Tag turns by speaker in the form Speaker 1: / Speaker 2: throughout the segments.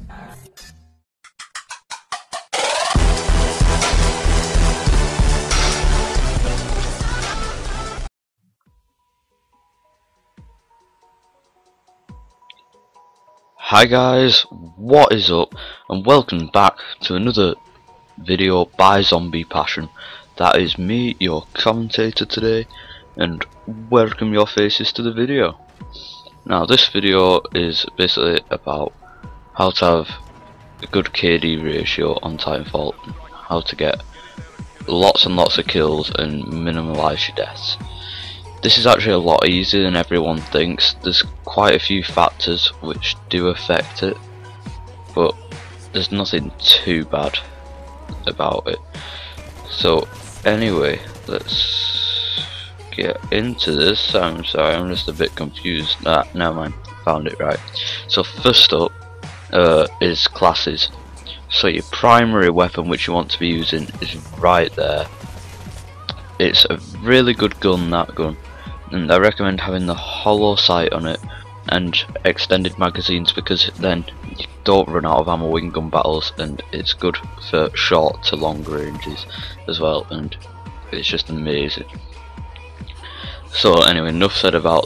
Speaker 1: Hi guys, what is up, and welcome back to another video by ZomBPassion. That is me, your commentator today, and welcome your faces to the video. Now this video is basically about how to have a good KD ratio on Titanfall, how to get lots and lots of kills and minimalise your deaths. This is actually a lot easier than everyone thinks. There's quite a few factors which do affect it, but there's nothing too bad about it. So anyway, let's get into this. I'm sorry, I'm just a bit confused. Never mind, found it right. So first up is classes. So your primary weapon which you want to be using is right there. It's a really good gun, that gun, and I recommend having the hollow sight on it and extended magazines, because then you don't run out of ammo in gun battles, and it's good for short to long ranges as well, and it's just amazing. So anyway, enough said about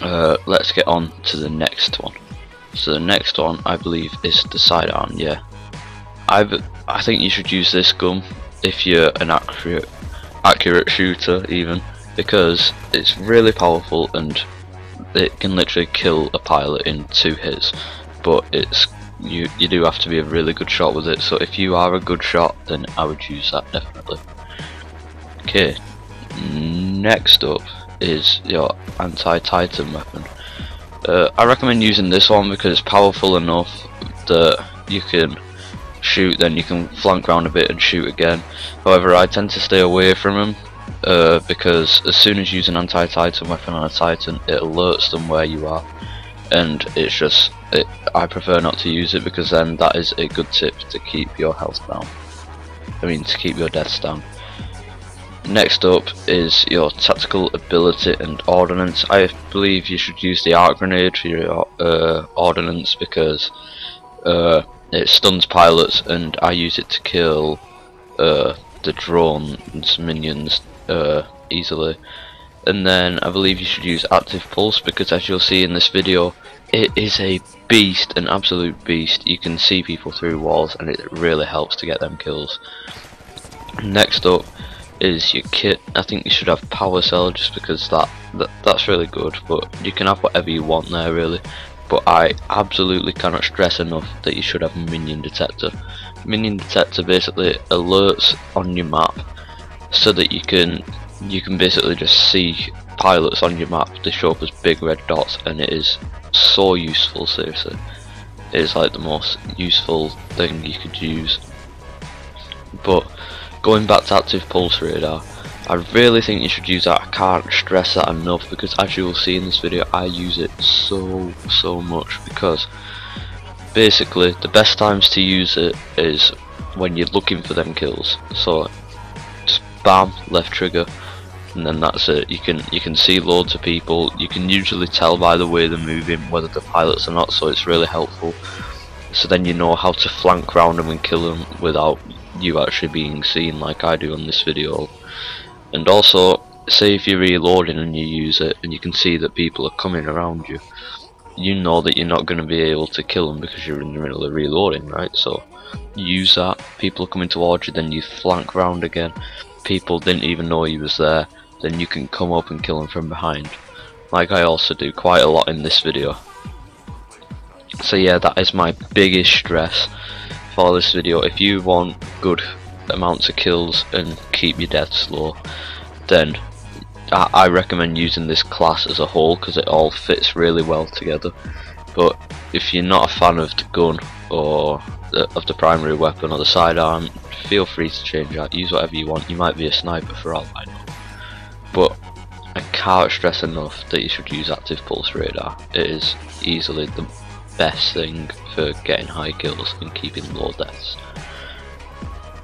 Speaker 1: that. Let's get on to the next one. So the next one, I believe, is the sidearm. Yeah, I think you should use this gun if you're an accurate shooter, even, because it's really powerful and it can literally kill a pilot in 2 hits. But it's you do have to be a really good shot with it. So if you are a good shot, then I would use that definitely. Okay, next up is your anti-Titan weapon. I recommend using this one because it's powerful enough that you can shoot, then you can flank round a bit and shoot again. However, I tend to stay away from them because as soon as you use an anti-Titan weapon on a Titan, it alerts them where you are, and it's just I prefer not to use it, because then that is a good tip to keep your health down. I mean, to keep your deaths down. Next up is your tactical ability and ordnance. I believe you should use the arc grenade for your ordnance, because it stuns pilots, and I use it to kill the drone's minions easily. And then I believe you should use active pulse, because as you'll see in this video, it is a beast, an absolute beast. You can see people through walls, and it really helps to get them kills. Next up is your kit. I think you should have power cell, just because that's really good, but you can have whatever you want there really. But I absolutely cannot stress enough that you should have minion detector. Minion detector basically alerts on your map, so that you can basically just see pilots on your map. They show up as big red dots, and it is so useful, seriously. It is like the most useful thing you could use. But going back to active pulse radar, I really think you should use that. I can't stress that enough, because as you will see in this video, I use it so much, because basically the best times to use it is when you're looking for them kills. So just bam, left trigger, and then that's it. You can see loads of people. You can usually tell by the way they're moving whether they're pilots or not, so it's really helpful. So then you know how to flank round them and kill them without you actually being seen, like I do on this video. And also, say if you're reloading and you use it and you can see that people are coming around you, you know that you're not going to be able to kill them because you're in the middle of reloading, right? So use that. People are coming towards you, then you flank round again. People didn't even know you was there, then you can come up and kill them from behind, like I also do quite a lot in this video. So yeah, that is my biggest stress for this video. If you want good amounts of kills and keep your deaths low, then I recommend using this class as a whole, because it all fits really well together. But if you're not a fan of the gun or of the primary weapon or the sidearm, feel free to change that. Use whatever you want. You might be a sniper for all I know. But I can't stress enough that you should use active pulse radar. It is easily the best thing for getting high kills and keeping low deaths.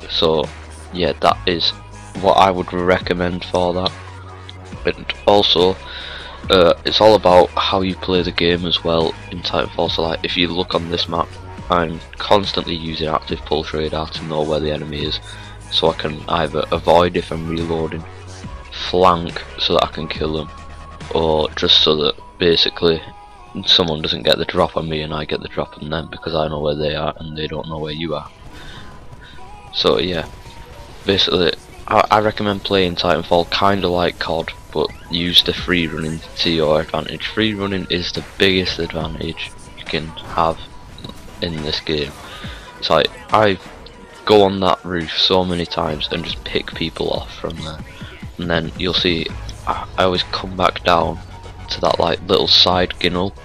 Speaker 1: So yeah, that is what I would recommend for that. And also it's all about how you play the game as well in Titanfall. So like, if you look on this map, I'm constantly using active pulse radar to know where the enemy is, so I can either avoid if I'm reloading, flank so that I can kill them, or just so that basically someone doesn't get the drop on me and I get the drop on them, because I know where they are and they don't know where you are. So yeah, basically I recommend playing Titanfall kinda like COD, but use the free running to your advantage. Free running is the biggest advantage you can have in this game. It's like, I go on that roof so many times and just pick people off from there, and then you'll see I always come back down to that like little side ginnel,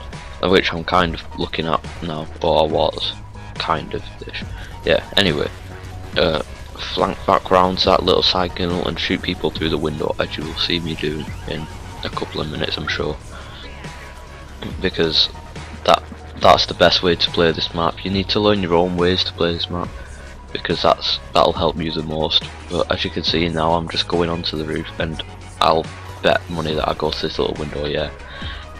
Speaker 1: which I'm kind of looking at now, or I was kind of ish. Yeah, anyway, flank back round to that little side ginnel and shoot people through the window, as you will see me doing in a couple of minutes, I'm sure, because that's the best way to play this map. You need to learn your own ways to play this map, because that'll help you the most. But as you can see now, I'm just going onto the roof, and I'll bet money that I go to this little window, yeah,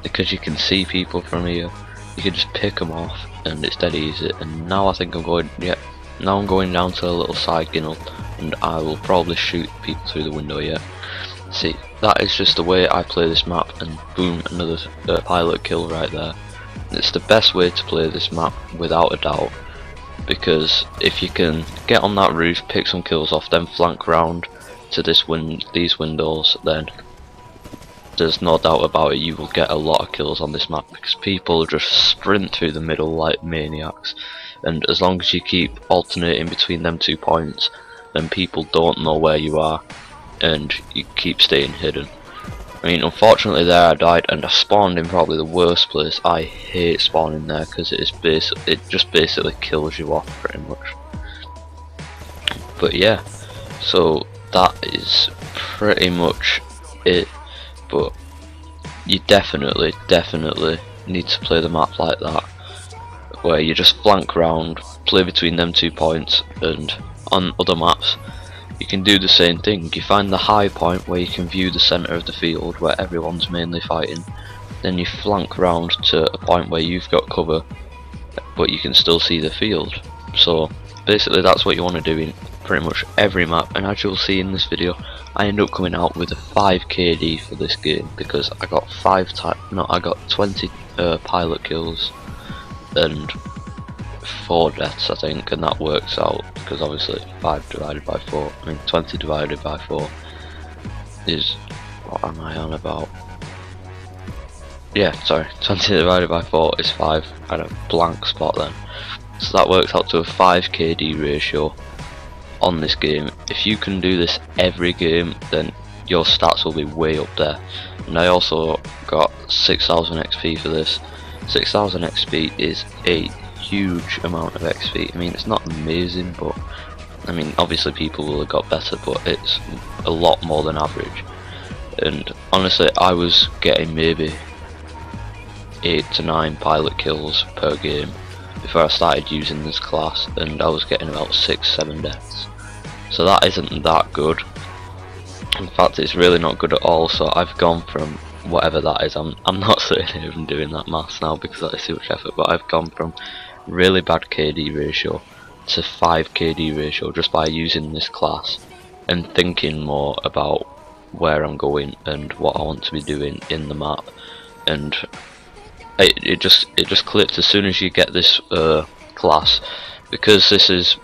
Speaker 1: because you can see people from here. You can just pick them off and it's dead easy. And now I think I'm going, yeah, now I'm going down to a little side ginnel, and I will probably shoot people through the window, yeah. See, that is just the way I play this map, and boom, another pilot kill right there. It's the best way to play this map without a doubt, because if you can get on that roof, pick some kills off, then flank round to these windows, then there's no doubt about it, you will get a lot of kills on this map, because people just sprint through the middle like maniacs, and as long as you keep alternating between them 2 points, then people don't know where you are and you keep staying hidden. I mean, unfortunately there I died, and I spawned in probably the worst place. I hate spawning there because it just basically kills you off pretty much. But yeah, so that is pretty much it. But you definitely need to play the map like that, where you just flank round, play between them 2 points, and on other maps you can do the same thing. You find the high point where you can view the centre of the field where everyone's mainly fighting, then you flank round to a point where you've got cover but you can still see the field. So basically that's what you want to do in pretty much every map, and as you'll see in this video, I end up coming out with a 5 KD for this game because I got 20 pilot kills and 4 deaths I think, and that works out because obviously 5 divided by 4, I mean 20 divided by 4 is, what am I on about? Yeah, sorry, 20 divided by 4 is 5. I had a blank spot then. So that works out to a 5 KD ratio on this game. If you can do this every game, then your stats will be way up there. And I also got 6000 XP for this. 6000 XP is a huge amount of XP. I mean, it's not amazing, but I mean, obviously people will have got better, but it's a lot more than average. And honestly, I was getting maybe 8 to 9 pilot kills per game before I started using this class, and I was getting about 6-7 deaths. So that isn't that good. In fact, it's really not good at all. So I've gone from whatever that is, I'm not sitting here and doing that maths now because that is too much effort, but I've gone from really bad KD ratio to 5 KD ratio just by using this class and thinking more about where I'm going and what I want to be doing in the map. And it just clipped as soon as you get this class, because this is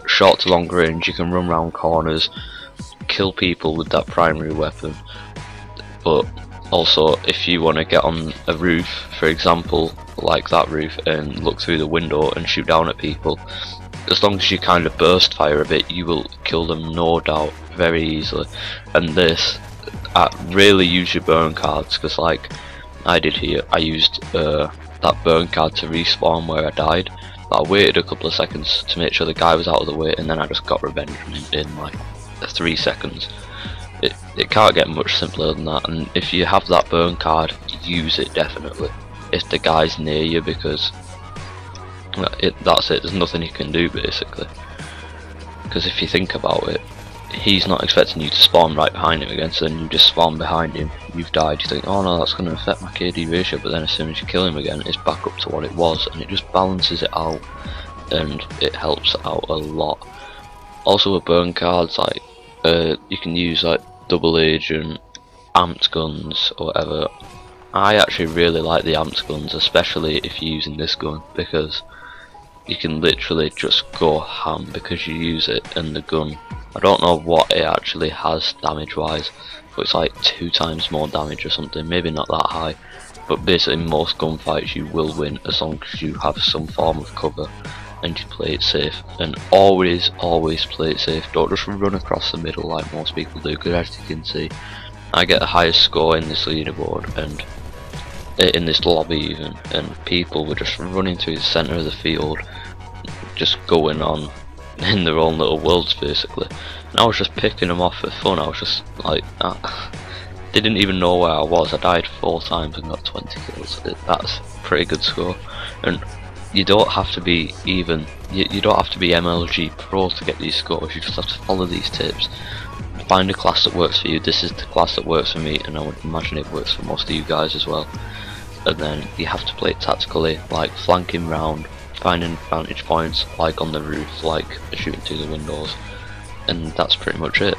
Speaker 1: short to long range. You can run around corners, kill people with that primary weapon, but also if you want to get on a roof, for example like that roof, and look through the window and shoot down at people, as long as you kind of burst fire a bit, you will kill them no doubt very easily. And this, really use your burn cards, because like I did here, I used that burn card to respawn where I died, but I waited a couple of seconds to make sure the guy was out of the way, and then I just got revenge in like 3 seconds. It can't get much simpler than that, and if you have that burn card, use it definitely if the guy's near you, because that's it, there's nothing you can do basically. Because if you think about it, he's not expecting you to spawn right behind him again, so then you just spawn behind him, you've died, you think, oh no, that's going to affect my KD ratio, but then as soon as you kill him again, it's back up to what it was, and it just balances it out, and it helps out a lot. Also with burn cards, like, you can use like double agent, amped guns, or whatever. I actually really like the amped guns, especially if you're using this gun, because you can literally just go ham because you use it, and the gun, I don't know what it actually has damage wise, but it's like 2 times more damage or something, maybe not that high, but basically most gunfights you will win as long as you have some form of cover and you play it safe. And always play it safe, don't just run across the middle like most people do, because as you can see, I get the highest score in this leaderboard and in this lobby even, and people were just running through the centre of the field, just going on in their own little worlds basically, and I was just picking them off for fun. I was just like, they didn't even know where I was. I died 4 times and got 20 kills. That's a pretty good score, and you don't have to be even, you don't have to be MLG Pro to get these scores. You just have to follow these tips, find a class that works for you. This is the class that works for me, and I would imagine it works for most of you guys as well. And then you have to play it tactically, like flanking round, finding vantage points like on the roof, like shooting through the windows, and that's pretty much it.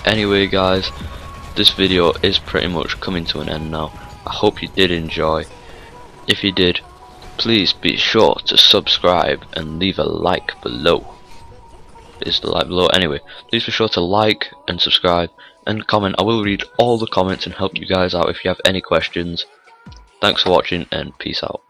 Speaker 1: Anyway guys, this video is pretty much coming to an end now. I hope you did enjoy. If you did, please be sure to subscribe and leave a like below. Is the like below? Anyway, please be sure to like and subscribe and comment. I will read all the comments and help you guys out if you have any questions. Thanks for watching and peace out.